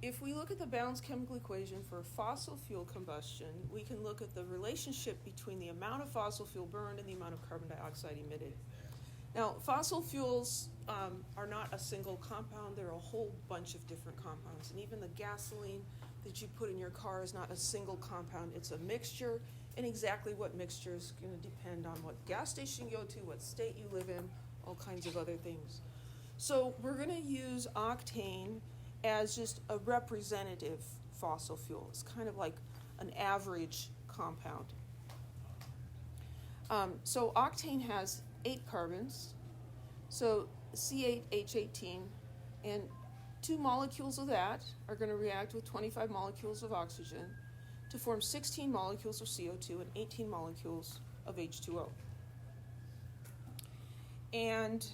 if we look at the balanced chemical equation for fossil fuel combustion, we can look at the relationship between the amount of fossil fuel burned and the amount of carbon dioxide emitted. Now, fossil fuels are not a single compound. There are a whole bunch of different compounds. And even the gasoline that you put in your car is not a single compound. It's a mixture. And exactly what mixture is going to depend on what gas station you go to, what state you live in, all kinds of other things. So we're going to use octane as just a representative fossil fuel. It's kind of like an average compound. So octane has 8 carbons, so C8H18, and 2 molecules of that are going to react with 25 molecules of oxygen to form 16 molecules of CO2 and 18 molecules of H2O. And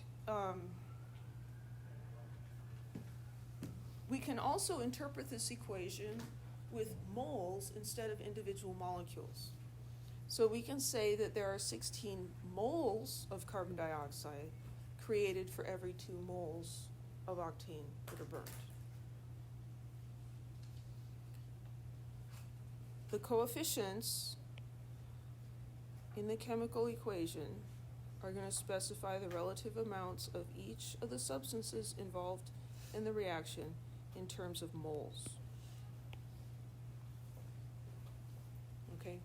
we can also interpret this equation with moles instead of individual molecules. So we can say that there are 16 moles of carbon dioxide created for every 2 moles of octane that are burned. The coefficients in the chemical equation are going to specify the relative amounts of each of the substances involved in the reaction in terms of moles. Okay?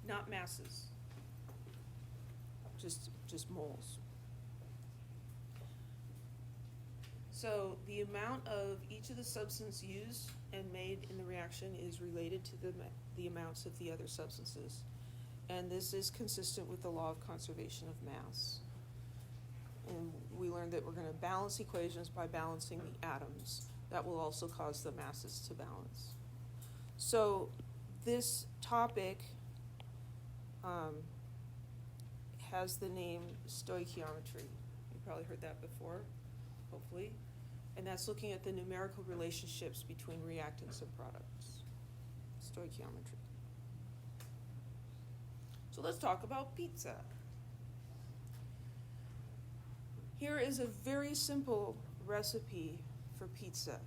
Not masses, just moles. So the amount of each of the substances used and made in the reaction is related to the amounts of the other substances. And this is consistent with the law of conservation of mass. And we learned that we're going to balance equations by balancing the atoms. That will also cause the masses to balance. So this topic has the name stoichiometry. You've probably heard that before, hopefully. And that's looking at the numerical relationships between reactants and products. Stoichiometry. So let's talk about pizza. Here is a very simple recipe for pizza.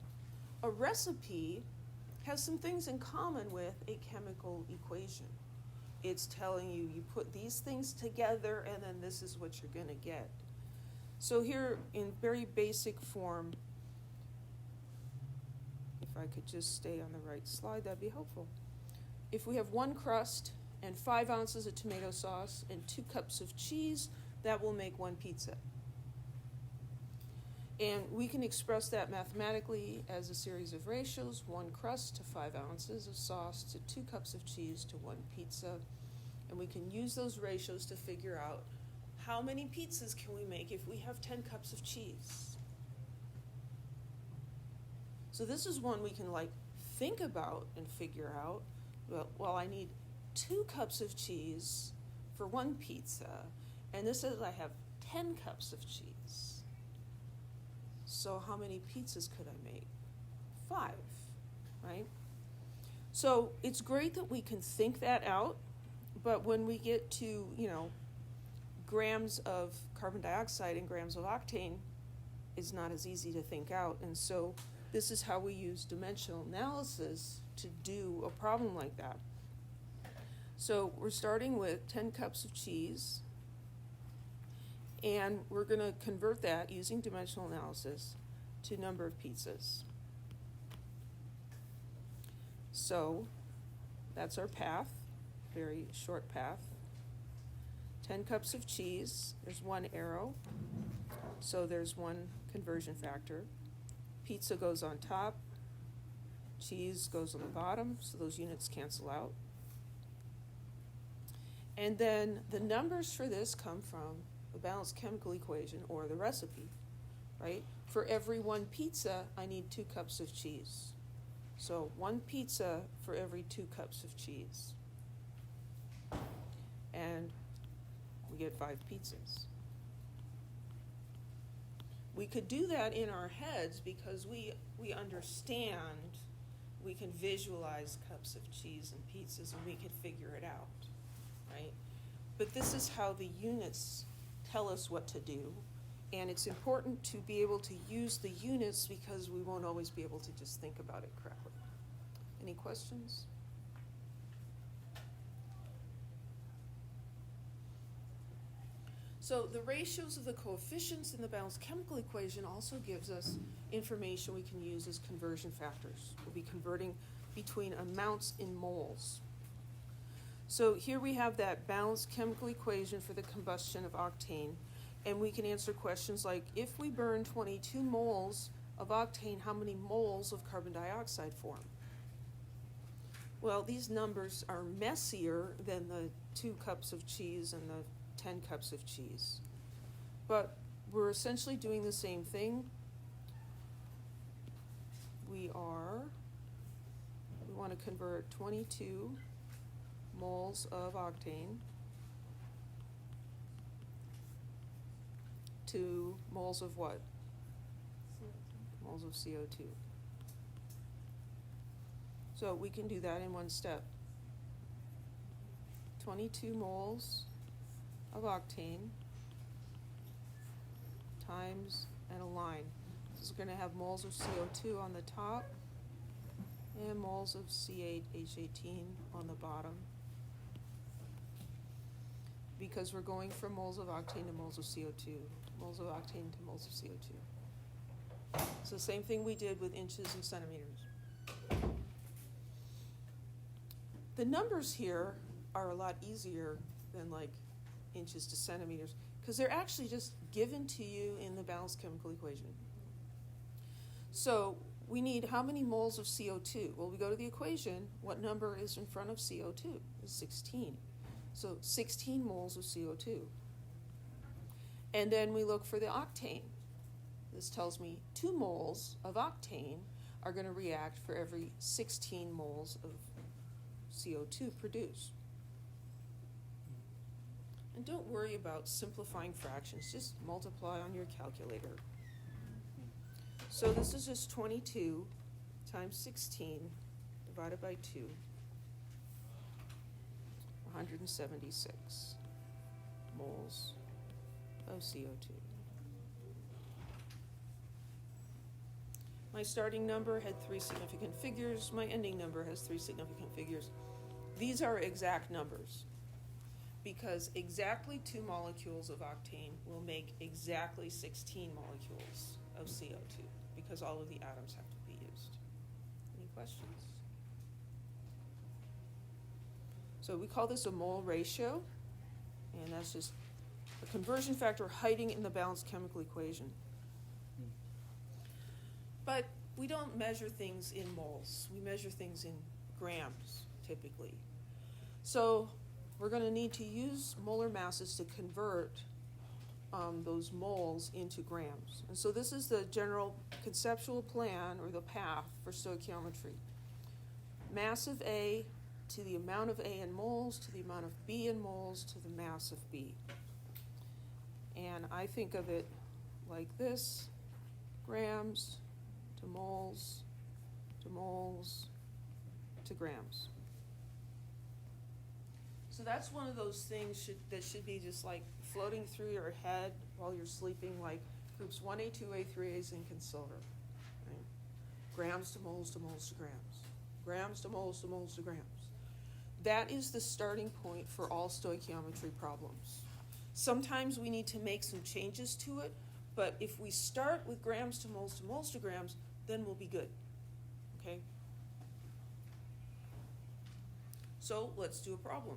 A recipe has some things in common with a chemical equation. It's telling you, you put these things together and then this is what you're going to get. So here in very basic form, if I could just stay on the right slide, that'd be helpful. If we have 1 crust and 5 ounces of tomato sauce and 2 cups of cheese, that will make 1 pizza. And we can express that mathematically as a series of ratios: 1 crust to 5 ounces of sauce to 2 cups of cheese to 1 pizza. And we can use those ratios to figure out how many pizzas can we make if we have 10 cups of cheese. So this is one we can think about and figure out. Well, I need 2 cups of cheese for 1 pizza, and this says I have 10 cups of cheese. So how many pizzas could I make? 5, right? So it's great that we can think that out, but when we get to, grams of carbon dioxide and grams of octane, it's not as easy to think out. And so this is how we use dimensional analysis to do a problem like that. So we're starting with 10 cups of cheese, and we're going to convert that using dimensional analysis to number of pizzas. So that's our path, very short path. 10 cups of cheese, there's 1 arrow, so there's 1 conversion factor. Pizza goes on top, cheese goes on the bottom, so those units cancel out. And then the numbers for this come from the balanced chemical equation, or the recipe, right? For every 1 pizza, I need 2 cups of cheese. So 1 pizza for every 2 cups of cheese. And we get 5 pizzas. We could do that in our heads because we understand, we can visualize cups of cheese and pizzas, and we can figure it out, right? But this is how the units tell us what to do, And it's important to be able to use the units because we won't always be able to just think about it correctly. Any questions? So the ratios of the coefficients in the balanced chemical equation also gives us information we can use as conversion factors. We'll be converting between amounts in moles. So here we have that balanced chemical equation for the combustion of octane, and we can answer questions like, if we burn 22 moles of octane, how many moles of carbon dioxide form? Well, these numbers are messier than the 2 cups of cheese and the 10 cups of cheese. But we're essentially doing the same thing. We want to convert 22 moles of octane to moles of what? CO2. Moles of CO2. So we can do that in one step. 22 moles of octane times and a line. This is going to have moles of CO2 on the top and moles of C8H18 on the bottom, because we're going from moles of octane to moles of CO2, moles of octane to moles of CO2. It's the same thing we did with inches and centimeters. The numbers here are a lot easier than like inches to centimeters, because they're actually just given to you in the balanced chemical equation. So we need how many moles of CO2? Well, we go to the equation. What number is in front of CO2? It's 16. So 16 moles of CO2. And then we look for the octane. This tells me 2 moles of octane are going to react for every 16 moles of CO2 produced. And don't worry about simplifying fractions, just multiply on your calculator. So this is just 22 times 16 divided by 2, 176 moles of CO2. My starting number had 3 significant figures. My ending number has 3 significant figures. These are exact numbers, because exactly 2 molecules of octane will make exactly 16 molecules of CO2, because all of the atoms have to be used. Any questions? So we call this a mole ratio, and that's just a conversion factor hiding in the balanced chemical equation. But we don't measure things in moles. We measure things in grams, typically. So we're going to need to use molar masses to convert those moles into grams. And so this is the general conceptual plan, or the path, for stoichiometry. Mass of A to the amount of A in moles to the amount of B in moles to the mass of B. And I think of it like this: grams to moles to moles to grams. So that's one of those things that should be just like floating through your head while you're sleeping, like groups 1A, 2A, 3A, zinc, and silver. Right? Grams to moles to moles to grams. Grams to moles to moles to grams. That is the starting point for all stoichiometry problems. Sometimes we need to make some changes to it, but if we start with grams to moles to moles to grams, then we'll be good. Okay? So let's do a problem.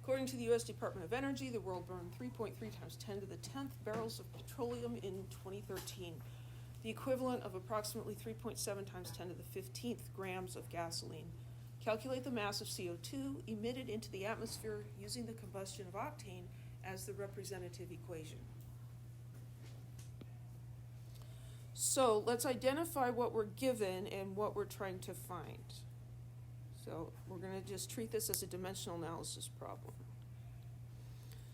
According to the U.S. Department of Energy, the world burned 3.3 times 10 to the 10th barrels of petroleum in 2013, the equivalent of approximately 3.7 times 10 to the 15th grams of gasoline. Calculate the mass of CO2 emitted into the atmosphere using the combustion of octane as the representative equation. So let's identify what we're given and what we're trying to find. So we're going to just treat this as a dimensional analysis problem.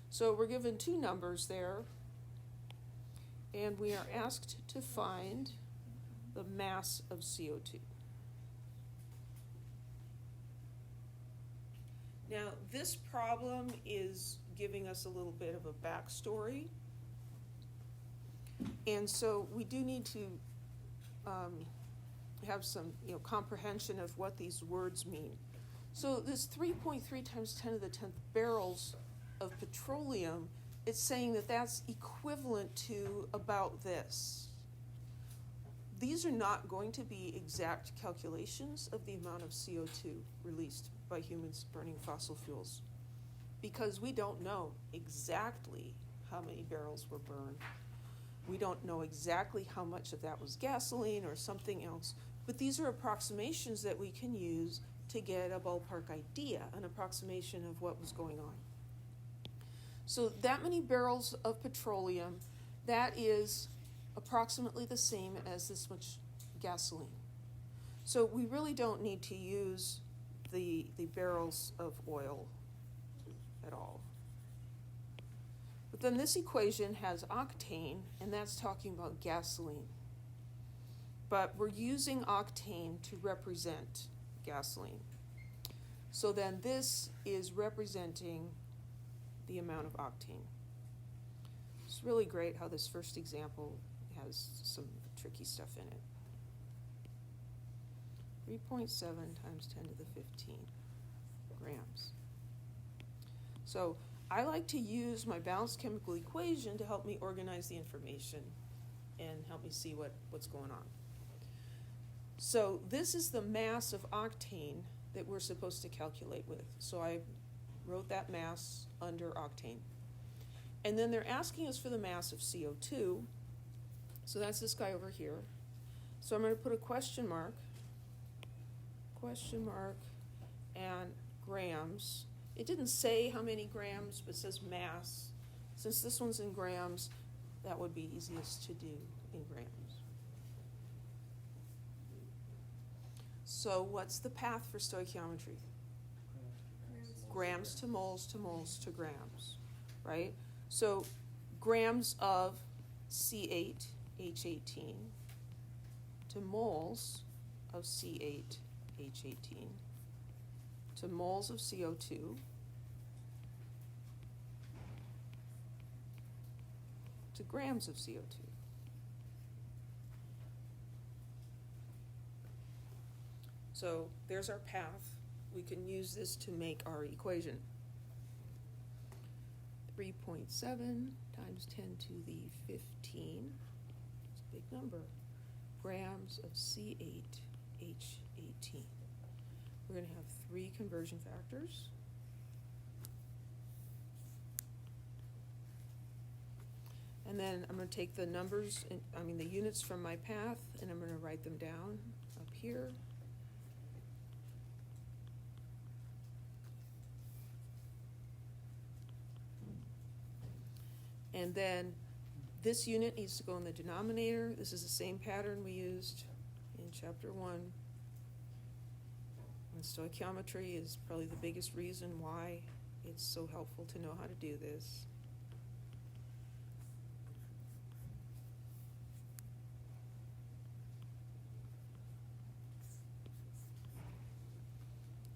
So we're given 2 numbers there, and we are asked to find the mass of CO2. Now, this problem is giving us a little bit of a backstory. And so we do need to have some comprehension of what these words mean. So this 3.3 times 10 to the 10th barrels of petroleum, it's saying that that's equivalent to about this. These are not going to be exact calculations of the amount of CO2 released by humans burning fossil fuels, because we don't know exactly how many barrels were burned. We don't know exactly how much of that was gasoline or something else, but these are approximations that we can use to get a ballpark idea, an approximation of what was going on. So that many barrels of petroleum, that is approximately the same as this much gasoline. So we really don't need to use the barrels of oil at all. But then this equation has octane, and that's talking about gasoline. But we're using octane to represent gasoline. So then this is representing the amount of octane. It's really great how this first example has some tricky stuff in it. 3.7 times 10 to the 15 grams. So I like to use my balanced chemical equation to help me organize the information and help me see what's going on. So this is the mass of octane that we're supposed to calculate with. So I wrote that mass under octane. And then they're asking us for the mass of CO2. So that's this guy over here. So I'm going to put a question mark, and grams. It didn't say how many grams, but it says mass. Since this one's in grams, that would be easiest to do in grams. So what's the path for stoichiometry? Grams to moles to moles to grams, right? So grams of C8, H18 to moles of C8, H18 to moles of CO2 to grams of CO2. So there's our path. We can use this to make our equation. 3.7 times 10 to the 15, it's a big number, grams of C8, H18. We're going to have 3 conversion factors. And then I'm going to take the numbers, the units from my path, and I'm going to write them down up here. And then this unit needs to go in the denominator. This is the same pattern we used in chapter 1. And stoichiometry is probably the biggest reason why it's so helpful to know how to do this.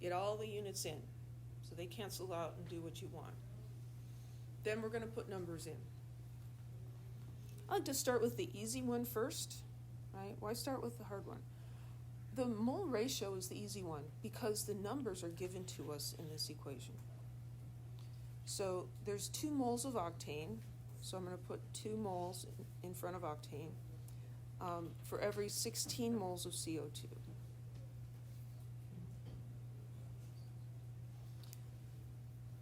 Get all the units in, so they cancel out and do what you want. Then we're going to put numbers in. I like to start with the easy one first, right? Why start with the hard one? The mole ratio is the easy one because the numbers are given to us in this equation. So there's 2 moles of octane, so I'm going to put 2 moles in front of octane for every 16 moles of CO2.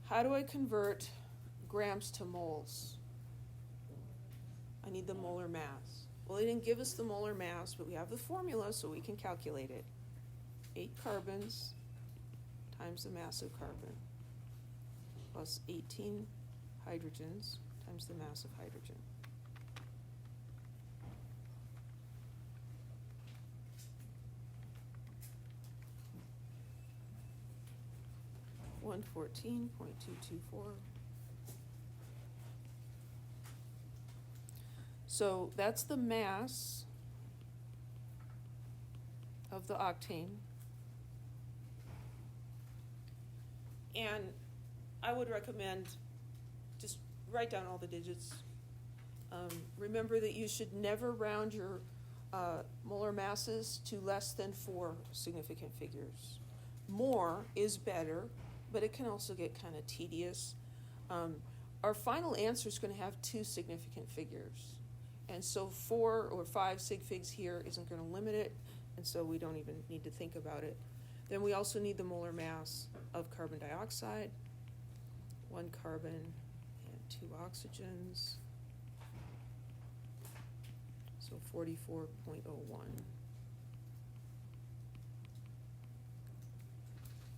How do I convert grams to moles? I need the molar mass. Well, they didn't give us the molar mass, but we have the formula, so we can calculate it. 8 carbons times the mass of carbon plus 18 hydrogens times the mass of hydrogen. .224. So that's the mass of the octane. And I would recommend just write down all the digits Remember that you should never round your molar masses to less than 4 significant figures. More is better, but it can also get kind of tedious. Our final answer is going to have 2 significant figures. And so 4 or 5 sig figs here isn't going to limit it, and so we don't even need to think about it. Then we also need the molar mass of carbon dioxide, 1 carbon and 2 oxygens, so 44.01.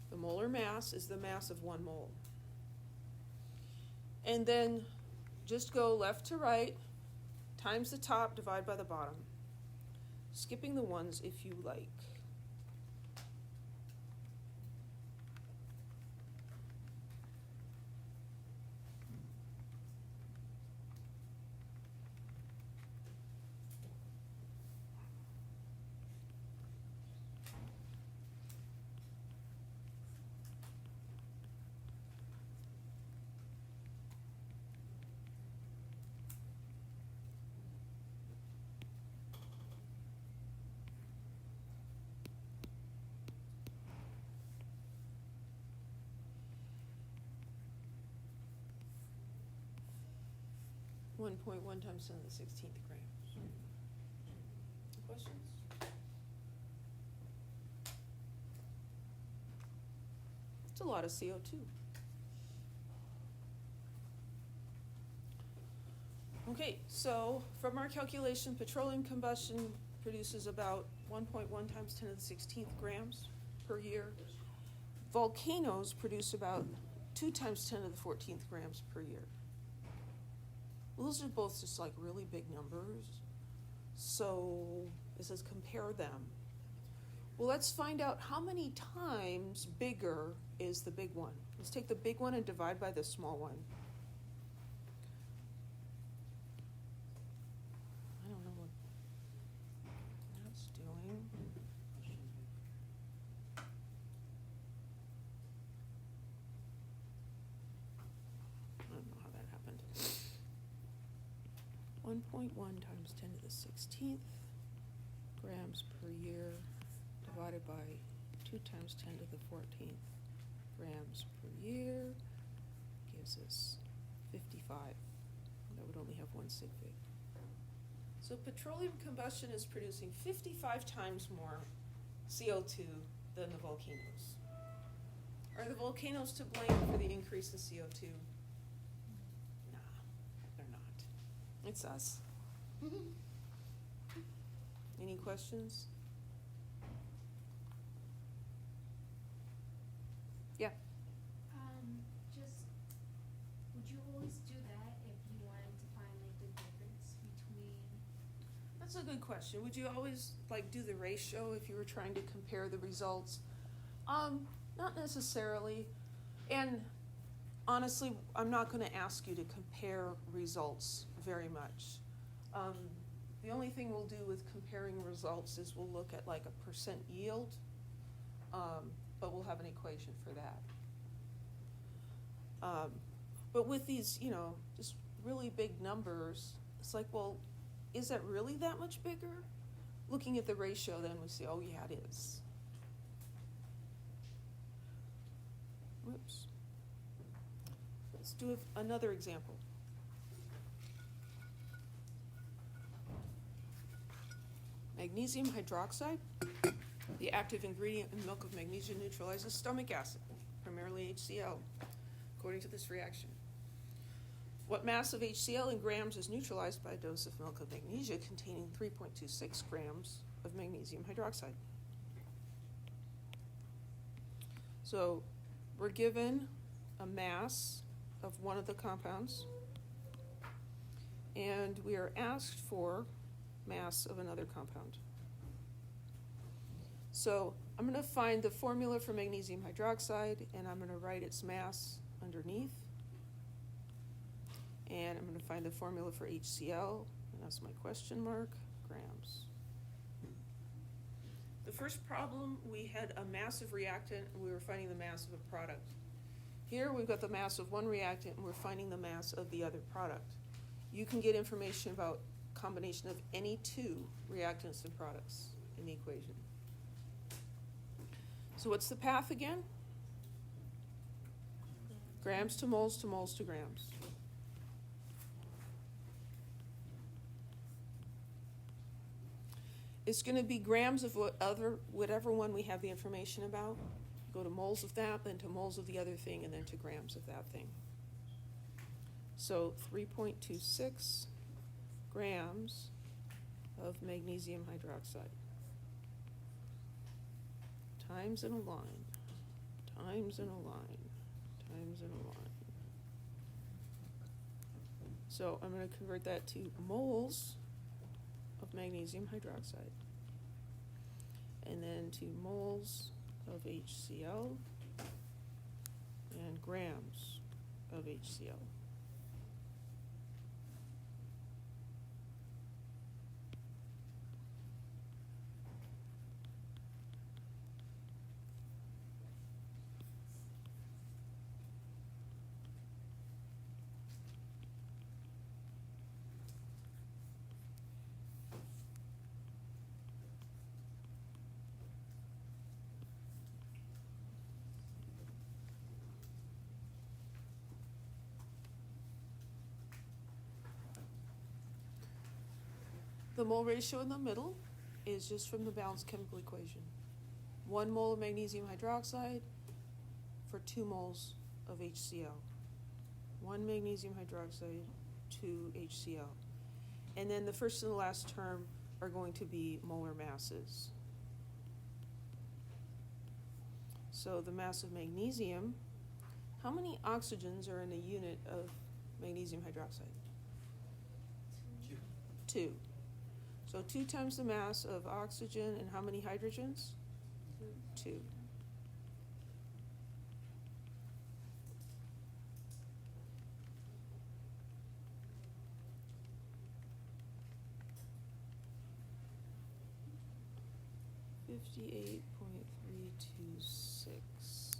The molar mass is the mass of 1 mole. And then just go left to right, times the top, divide by the bottom. Skipping the ones if you like. One point 1 times 10 to the 16th grams. Questions? It's a lot of CO2. Okay, so from our calculation, petroleum combustion produces about 1.1 times 10 to the 16th grams per year. Volcanoes produce about 2 times 10 to the 14th grams per year. Well, those are both just like really big numbers. So it says compare them. Well, let's find out how many times bigger is the big one. Let's take the big one and divide by the small one. I don't know what that's doing. I don't know how that happened. 1.1 times 10 to the 16th grams per year divided by 2 times 10 to the 14th grams per year gives us 55. That would only have 1 sig fig. So petroleum combustion is producing 55 times more CO2 than the volcanoes. Are the volcanoes to blame for the increase in CO2? Nah, they're not. It's us. Any questions? Yeah. Just, would you always do that if you wanted to find like the difference between? That's a good question. Would you always like do the ratio if you were trying to compare the results? Not necessarily. And honestly, I'm not going to ask you to compare results very much. The only thing we'll do with comparing results is we'll look at like a percent yield, but we'll have an equation for that. But with these, just really big numbers, it's like, well, is that really that much bigger? Looking at the ratio, then we say, oh yeah, it is. Whoops. Let's do another example. Magnesium hydroxide, the active ingredient in milk of magnesia, neutralizes stomach acid, primarily HCl, according to this reaction. What mass of HCl in grams is neutralized by a dose of milk of magnesia containing 3.26 grams of magnesium hydroxide? So we're given a mass of one of the compounds, and we are asked for mass of another compound. So I'm going to find the formula for magnesium hydroxide, and I'm going to write its mass underneath. And I'm going to find the formula for HCl, and that's my question mark, grams. The first problem, we had a massive reactant, and we were finding the mass of a product. Here we've got the mass of one reactant, and we're finding the mass of the other product. you can get information about combination of any two reactants and products in the equation. So what's the path again? Grams to moles to moles to grams. It's going to be grams of whatever one we have the information about. Go to moles of that, then to moles of the other thing, and then to grams of that thing. So 3.26 grams of magnesium hydroxide times in a line, times in a line, times in a line. So I'm going to convert that to moles of magnesium hydroxide, and then to moles of HCl and grams of HCl. The mole ratio in the middle is just from the balanced chemical equation. 1 mole of magnesium hydroxide for 2 moles of HCl. 1 magnesium hydroxide, 2 HCl. And then the first and the last term are going to be molar masses. So the mass of magnesium, how many oxygens are in a unit of magnesium hydroxide? 2. So 2 times the mass of oxygen, and how many hydrogens? 2. .326.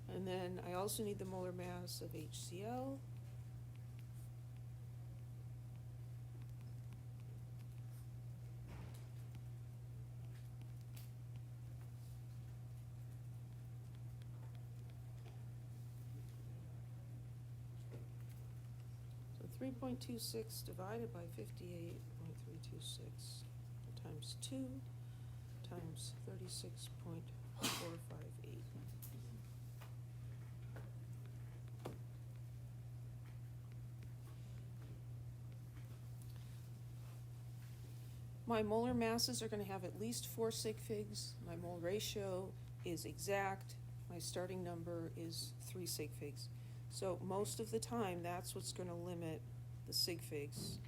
And then I also need the molar mass of HCl. So 3.26 divided by 58.326 times 2 times 36.458. My molar masses are going to have at least 4 sig figs. My mole ratio is exact. My starting number is 3 sig figs. So most of the time, that's what's going to limit the sig figs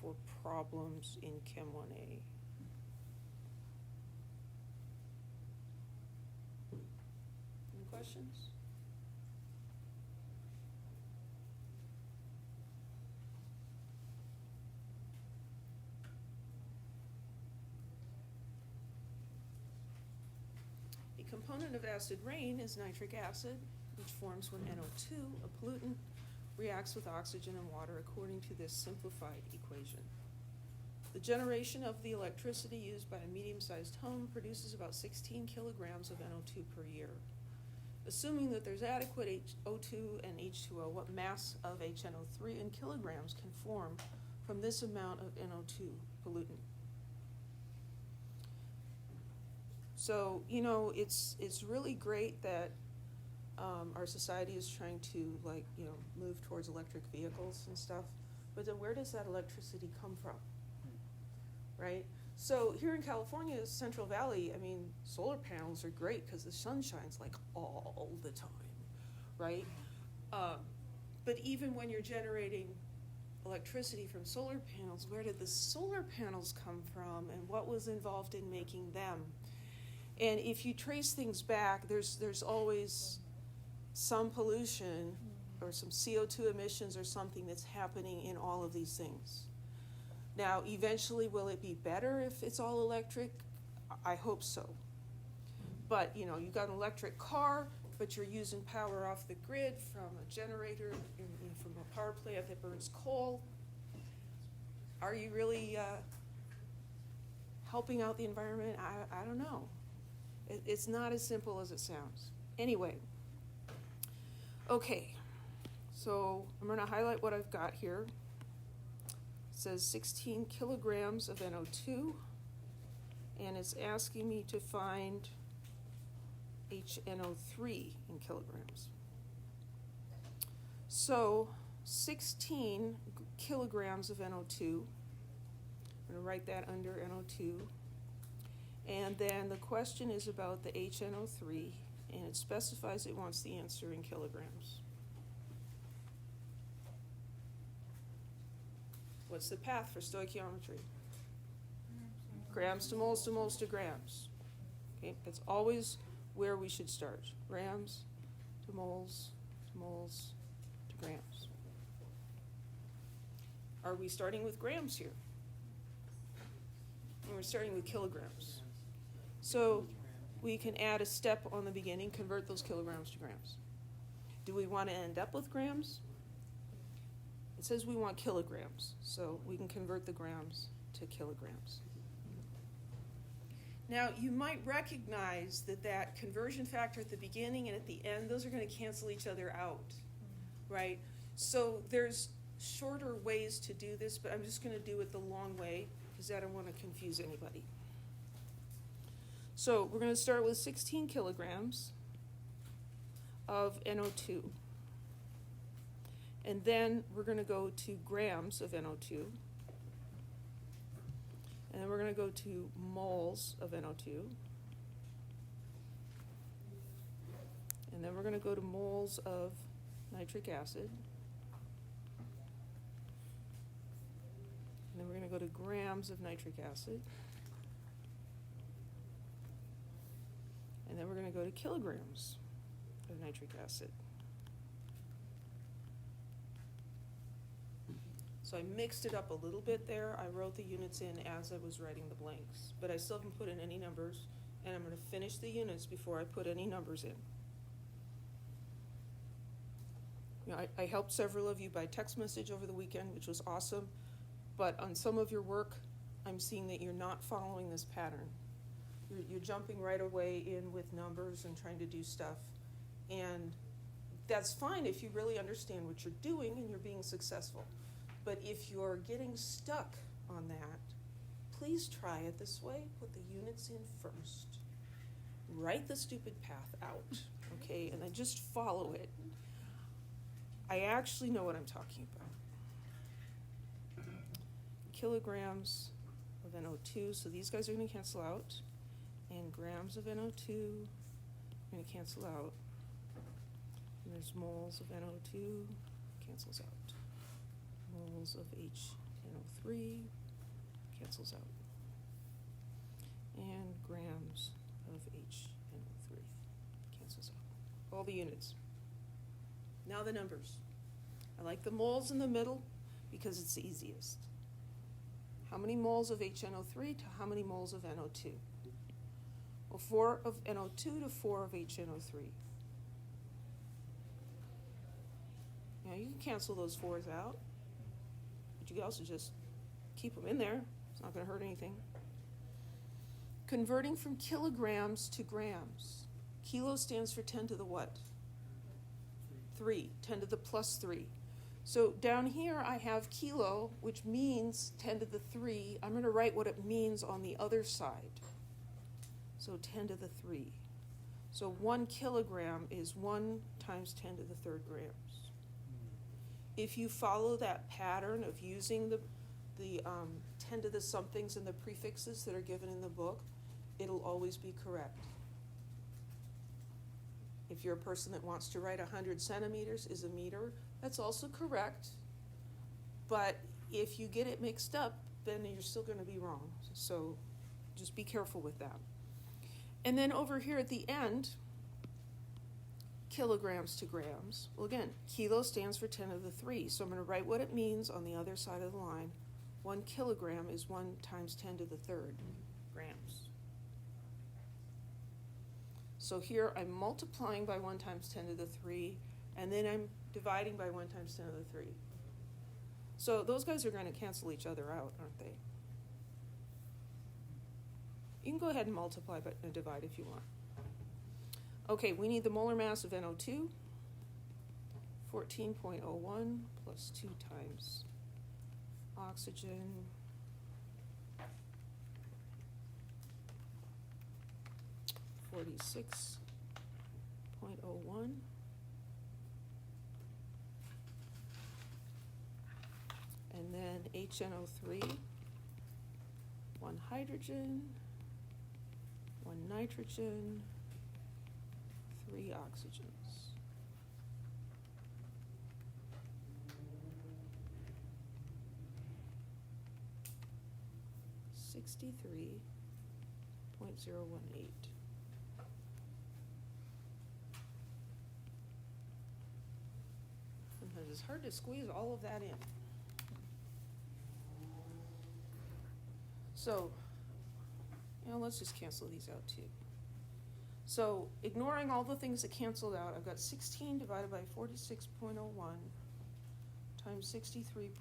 for problems in Chem 1A. Any questions? A component of acid rain is nitric acid, which forms when NO2, a pollutant, reacts with oxygen and water according to this simplified equation. The generation of the electricity used by a medium-sized home produces about 16 kilograms of NO2 per year. Assuming that there's adequate O2 and H2O, what mass of HNO3 in kilograms can form from this amount of NO2 pollutant? So, you know, it's really great that our society is trying to, like, you know, move towards electric vehicles and stuff, but then where does that electricity come from, right? So here in California, Central Valley, I mean, solar panels are great because the sun shines like all the time, right? But even when you're generating electricity from solar panels, where did the solar panels come from and what was involved in making them? And if you trace things back, there's always some pollution or some CO2 emissions or something that's happening in all of these things. Now, eventually, will it be better if it's all electric? I hope so. But, you know, you've got an electric car, but you're using power off the grid from a generator, from a power plant that burns coal. Are you really helping out the environment? I don't know. It's not as simple as it sounds. Anyway, okay, so I'm going to highlight what I've got here. It says 16 kilograms of NO2, and it's asking me to find HNO3 in kilograms. So 16 kilograms of NO2, I'm going to write that under NO2. And then the question is about the HNO3, and it specifies it wants the answer in kilograms. What's the path for stoichiometry? Grams to moles to moles to grams. Okay, that's always where we should start. Grams to moles to grams. Are we starting with grams here? And we're starting with kilograms. So we can add a step on the beginning, convert those kilograms to grams. Do we want to end up with grams? It says we want kilograms, so we can convert the grams to kilograms. Now, you might recognize that conversion factor at the beginning and at the end, those are going to cancel each other out, right? So there's shorter ways to do this, but I'm just going to do it the long way because I don't want to confuse anybody. So we're going to start with 16 kilograms of NO2. And then we're going to go to grams of NO2. And then we're going to go to moles of NO2. And then we're going to go to moles of nitric acid. And then we're going to go to grams of nitric acid. And then we're going to go to kilograms of nitric acid. So I mixed it up a little bit there. I wrote the units in as I was writing the blanks, but I still haven't put in any numbers, and I'm going to finish the units before I put any numbers in. You know, I helped several of you by text message over the weekend, which was awesome, but on some of your work, I'm seeing that you're not following this pattern. You're jumping right away in with numbers and trying to do stuff, and that's fine if you really understand what you're doing and you're being successful. But if you're getting stuck on that, please try it this way. Put the units in first. Write the stupid path out, okay? And then just follow it. I actually know what I'm talking about. Kilograms of NO2, so these guys are going to cancel out. And grams of NO2 are going to cancel out. And there's moles of NO2, cancels out. Moles of HNO3 cancels out. And grams of HNO3 cancels out. All the units. Now the numbers. I like the moles in the middle because it's the easiest. How many moles of HNO3 to how many moles of NO2? Well, 4 of NO2 to 4 of HNO3. Now you can cancel those 4s out. But you can also just keep them in there. It's not going to hurt anything. Converting from kilograms to grams. Kilo stands for 10 to the what? 3. 10 to the plus 3. So down here I have kilo, which means 10 to the 3. I'm going to write what it means on the other side. So 10 to the 3. So 1 kilogram is 1 times 10 to the 3rd grams. If you follow that pattern of using the 10 to the somethings and the prefixes that are given in the book, it'll always be correct. If you're a person that wants to write 100 centimeters is a meter, that's also correct. But if you get it mixed up, then you're still going to be wrong. So just be careful with that. And then over here at the end, kilograms to grams. Well, again, kilo stands for 10 to the 3. So I'm going to write what it means on the other side of the line. 1 kilogram is 1 times 10 to the 3rd grams. So here I'm multiplying by 1 times 10 to the 3, and then I'm dividing by 1 times 10 to the 3. So those guys are going to cancel each other out, aren't they? You can go ahead and multiply and divide if you want. Okay, we need the molar mass of NO2, 14.01 plus 2 times oxygen, 46.01. And then HNO3, 1 hydrogen, 1 nitrogen, 3 oxygens. .018. Sometimes it's hard to squeeze all of that in. So, let's just cancel these out too. So, ignoring all the things that canceled out, I've got 16 divided by 46.01 times 63.018.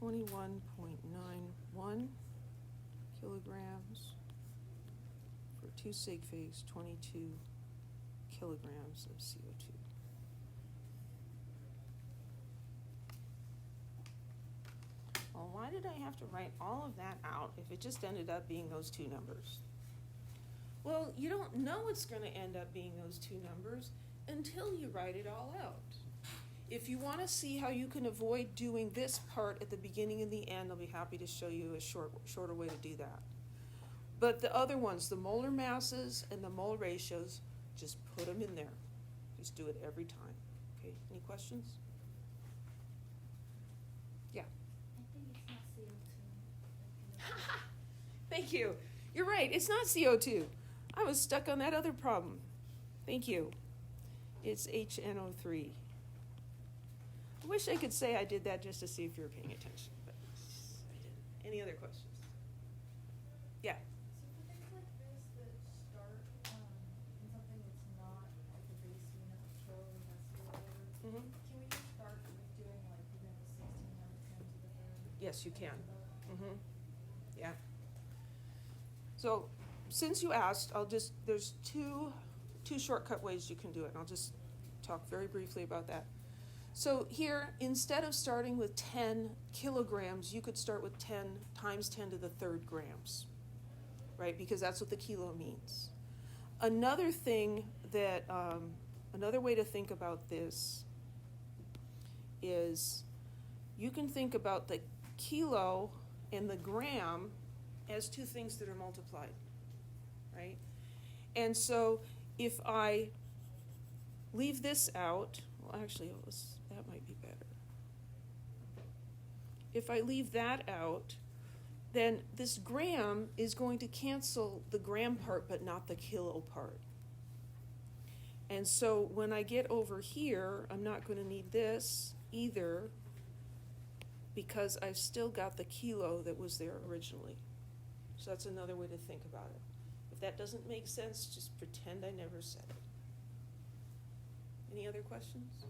21.91 kilograms for 2 sig figs, 22 kilograms of CO2. Well, why did I have to write all of that out if it just ended up being those 2 numbers? Well, you don't know it's going to end up being those 2 numbers until you write it all out. If you want to see how you can avoid doing this part at the beginning and the end, I'll be happy to show you a shorter way to do that. But the other ones, the molar masses and the mole ratios, just put them in there. Just do it every time. Okay, any questions? Yeah. I think it's not CO2. Thank you. You're right, it's not CO2. I was stuck on that other problem. Thank you. It's HNO3. I wish I could say I did that just to see if you were paying attention, but I didn't. Any other questions? Yeah. So for things like this that start in something that's not like the base unit of kilogram or whatever, Mm-hmm. can we just start with doing like even the 16 times 10 to the third? Yes, you can. Mm-hmm. Yeah. So, since you asked, there's two shortcut ways you can do it, and I'll just talk very briefly about that. So here, instead of starting with 10 kilograms, you could start with 10 times 10 to the 3rd grams, right? Because that's what the kilo means. Another thing that, another way to think about this is you can think about the kilo and the gram as 2 things that are multiplied, right? And so if I leave this out, well, actually, that might be better. If I leave that out, then this gram is going to cancel the gram part, but not the kilo part. And so when I get over here, I'm not going to need this either, because I've still got the kilo that was there originally. So that's another way to think about it. If that doesn't make sense, just pretend I never said it. Any other questions?